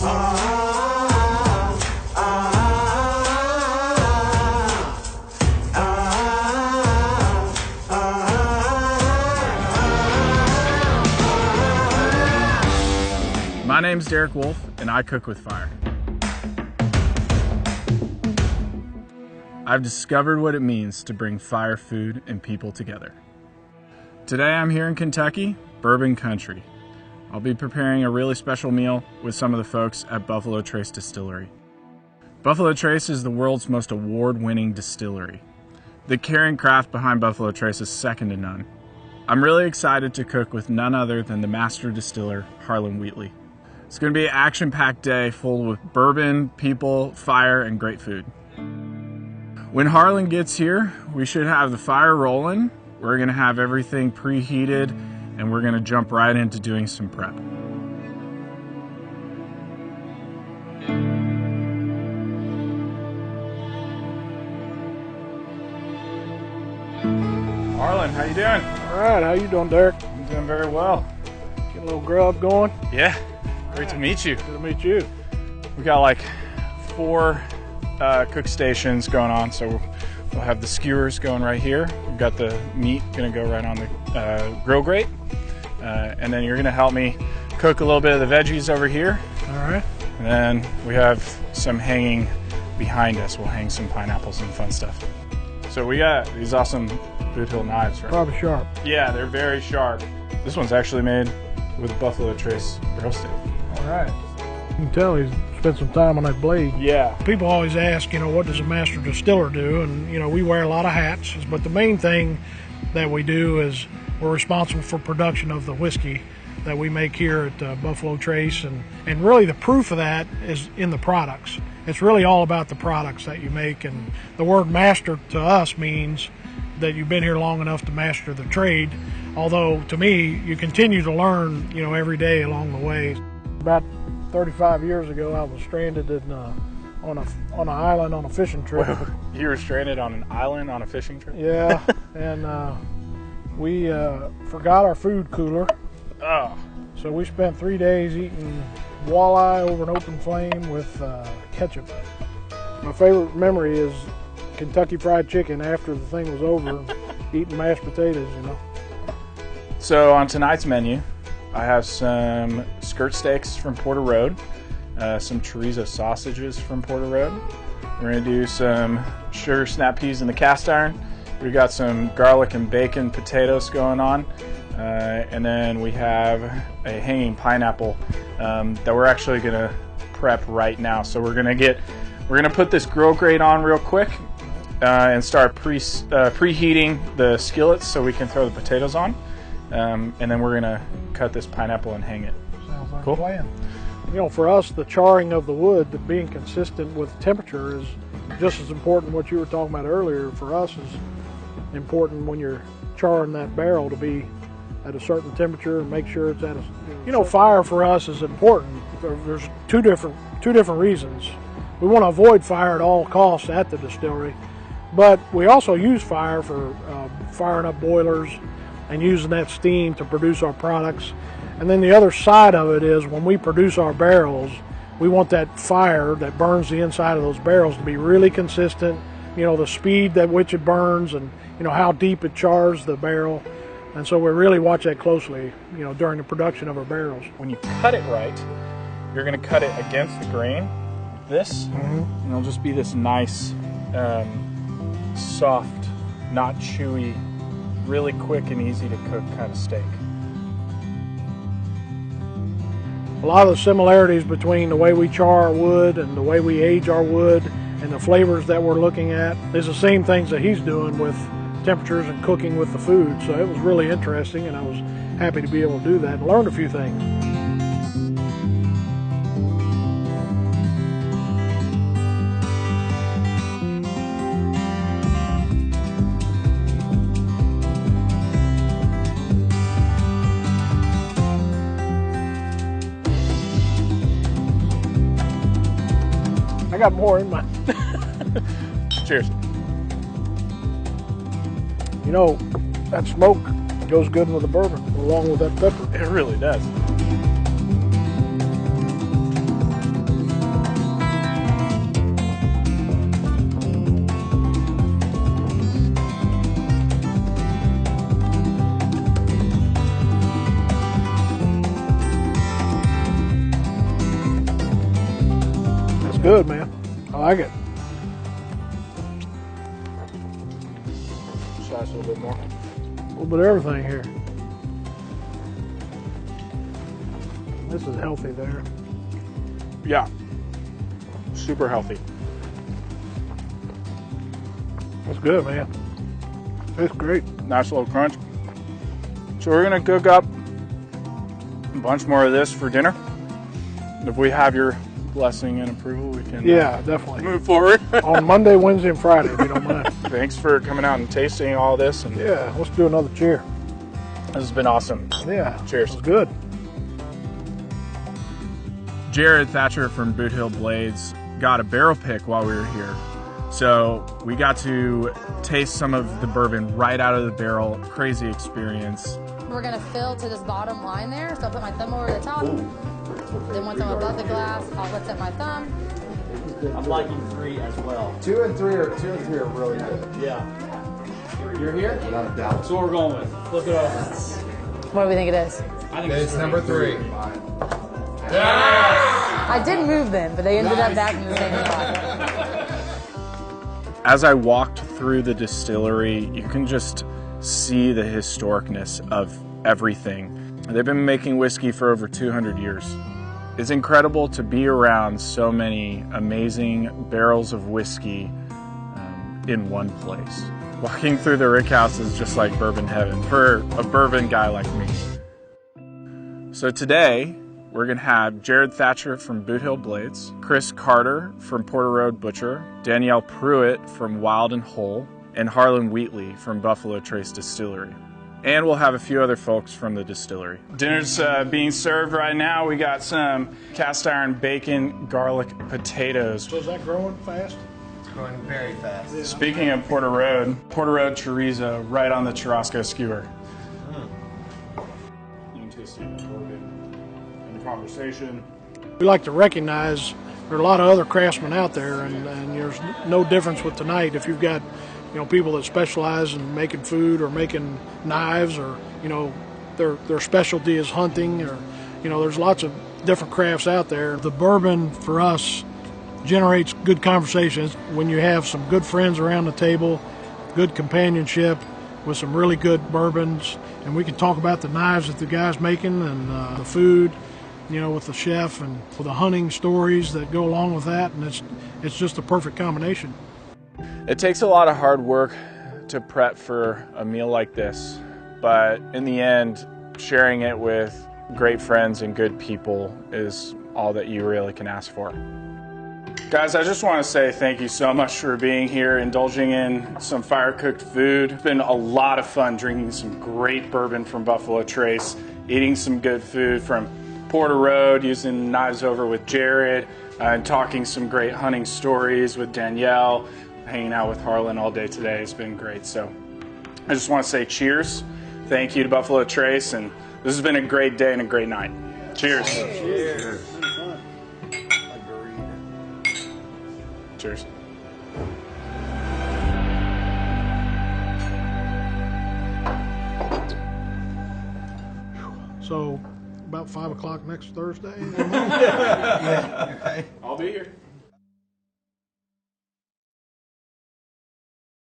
My name's Derek Wolf, and I cook with fire. I've discovered what it means to bring fire, food, and people together. Today I'm here in Kentucky, bourbon country. I'll be preparing a really special meal with some of the folks at Buffalo Trace Distillery. Buffalo Trace is the world's most award-winning distillery. The care and craft behind Buffalo Trace is second to none. I'm really excited to cook with none other than the master distiller, Harlen Wheatley. It's going to be an action-packed day full with bourbon, people, fire, and great food. When Harlen gets here, we should have the fire rolling. We're going to have everything preheated, and we're going to jump right into doing some prep. Harlen, how you doing? All right, how you doing, Derek? I'm doing very well. Get a little grub going? Yeah, great to meet you. Good to meet you. We got like 4 cook stations going on, so we'll have the skewers going right here. We've got the meat gonna go right on the grill grate, and then you're gonna help me cook a little bit of the veggies over here. All right. And then we have some hanging behind us. We'll hang some pineapples and fun stuff. So we got these awesome Boot Hill knives, right? Probably sharp. Yeah, they're very sharp. This one's actually made with Buffalo Trace grill stick. All right. You can tell he's spent some time on that blade. Yeah. People always ask, what does a master distiller do? And, we wear a lot of hats. But the main thing that we do is we're responsible for production of the whiskey that we make here at Buffalo Trace. And really the proof of that is in the products. It's really all about the products that you make. And the word master to us means that you've been here long enough to master the trade. Although to me, you continue to learn, every day along the way. About 35 years ago, I was stranded on an island on a fishing trip. Whoa, you were stranded on an island on a fishing trip? Yeah, and we forgot our food cooler. Oh. So we spent 3 days eating walleye over an open flame with ketchup. My favorite memory is Kentucky Fried Chicken after the thing was over, eating mashed potatoes, So on tonight's menu, I have some skirt steaks from Porter Road, some chorizo sausages from Porter Road. We're going to do some sugar snap peas in the cast iron. We've got some garlic and bacon potatoes going on. And then we have a hanging pineapple that we're actually going to prep right now. So we're going to put this grill grate on real quick and start preheating the skillets so we can throw the potatoes on. And then we're gonna cut this pineapple and hang it. Sounds like cool. A plan. For us, the charring of the wood, the being consistent with temperature is just as important. What you were talking about earlier, for us, is important when you're charring that barrel to be at a certain temperature and make sure it's at a. Fire for us is important. There's two different reasons. We want to avoid fire at all costs at the distillery, but we also use fire for firing up boilers and using that steam to produce our products. And then the other side of it is when we produce our barrels, we want that fire that burns the inside of those barrels to be really consistent, the speed at which it burns and, how deep it chars the barrel. And so we really watch that closely, during the production of our barrels. When you cut it right, you're gonna cut it against the grain, like this, and it'll just be this nice, soft, not chewy, really quick and easy to cook kind of steak. A lot of the similarities between the way we char our wood and the way we age our wood and the flavors that we're looking at is the same things that he's doing with temperatures and cooking with the food. So it was really interesting, and I was happy to be able to do that and learn a few things. I got more in my. Cheers. That smoke goes good with the bourbon, along with that pepper. It really does. good, man. I like it. Slice a little bit more. A little bit of everything here. This is healthy there. Yeah, super healthy. That's good, man. That's great. Nice little crunch. So we're gonna cook up a bunch more of this for dinner. If we have your blessing and approval, we can definitely move forward. On Monday, Wednesday, and Friday, if you don't mind. Thanks for coming out and tasting all this. And Yeah, let's do another cheer. this has been awesome. Yeah, Cheers. It's good. Jared Thatcher from Boot Hill Blades got a barrel pick while we were here. So we got to taste some of the bourbon right out of the barrel. Crazy experience. We're gonna fill to this bottom line there. So I'll put my thumb over the top. Then once I'm above the glass, I'll lift up my thumb. I'm liking 3 as well. 2 and 3 are really good. Yeah. You're here? Without a doubt. That's what we're going with. Flip it over. What do we think it is? I think It's number 3. I did move them, but they ended up back in the same spot. As I walked through the distillery, you can just see the historicness of everything. They've been making whiskey for over 200 years. It's incredible to be around so many amazing barrels of whiskey in one place. Walking through the rick house is just like bourbon heaven for a bourbon guy like me. So today, we're gonna have Jared Thatcher from Boot Hill Blades, Chris Carter from Porter Road Butcher, Danielle Pruitt from Wild and Whole, and Harlen Wheatley from Buffalo Trace Distillery. And we'll have a few other folks from the distillery. Dinner's being served right now. We got some cast iron bacon, garlic, potatoes. So is that growing fast? It's going very fast. Yeah. Speaking of Porter Road chorizo right on the Churrasco skewer. You can taste the bourbon in the conversation. We like to recognize there are a lot of other craftsmen out there, and there's no difference with tonight. If you've got people that specialize in making food or making knives, or their specialty is hunting, or there's lots of different crafts out there. The bourbon for us generates good conversations when you have some good friends around the table, good companionship with some really good bourbons, and we can talk about the knives that the guy's making and the food, with the chef, and with the hunting stories that go along with that, and it's just a perfect combination. It takes a lot of hard work to prep for a meal like this, but in the end, sharing it with great friends and good people is all that you really can ask for. Guys, I just want to say thank you so much for being here, indulging in some fire-cooked food. It's been a lot of fun drinking some great bourbon from Buffalo Trace, eating some good food from Porter Road, using knives over with Jared, and talking some great hunting stories with Danielle. Hanging out with Harlen all day today has been great. So I just want to say cheers. Thank you to Buffalo Trace, and this has been a great day and a great night. Cheers. Cheers. Cheers. So about 5 o'clock next Thursday. I'll be here.